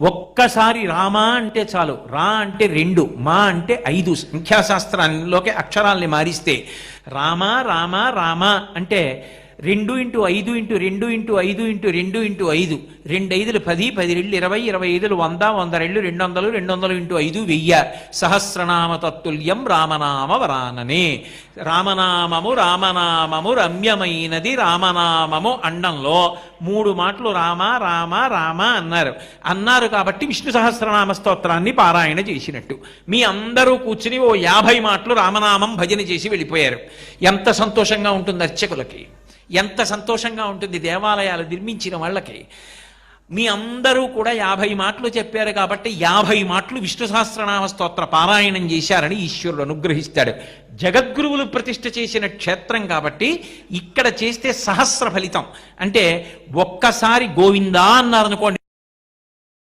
ఒక్కసారి రామా అంటే చాలు. రా అంటే 2, మా అంటే 5. సంఖ్యాశాస్త్రంలోకి అక్షరాల్ని మారిస్తే రామ రామ రామ అంటే 2 × 5 × 2 × 5 × 2 × 5, 2 5 10, 10 2 20, 20 5 100, 100 2 200, 200 × 5 1000. సహస్రనామ తత్తుల్యం రామనామ వరాననే. రామనామము రామనామము రమ్యమైనది రామనామము అండంలో 3 మాటలు రామ రామ రామ అన్నారు కాబట్టి విష్ణు సహస్రనామ స్తోత్రాన్ని పారాయణ చేసినట్టు. మీ అందరూ కూర్చుని ఓ 50 మాటలు రామనామం భజన చేసి వెళ్ళిపోయారు. ఎంత సంతోషంగా ఉంటుంది అర్చకులకి, ఎంత సంతోషంగా ఉంటుంది దేవాలయాలు నిర్మించిన వాళ్ళకి. మీ అందరూ కూడా 50 మాటలు చెప్పారు కాబట్టి 50 మాటలు విష్ణు సహస్రనామ స్తోత్ర పారాయణం చేశారని ఈశ్వరుడు అనుగ్రహిస్తాడు. జగద్గురువులు ప్రతిష్ఠ చేసిన క్షేత్రం కాబట్టి ఇక్కడ చేస్తే సహస్ర ఫలితం. అంటే ఒక్కసారి గోవిందా అన్నారనుకోండి,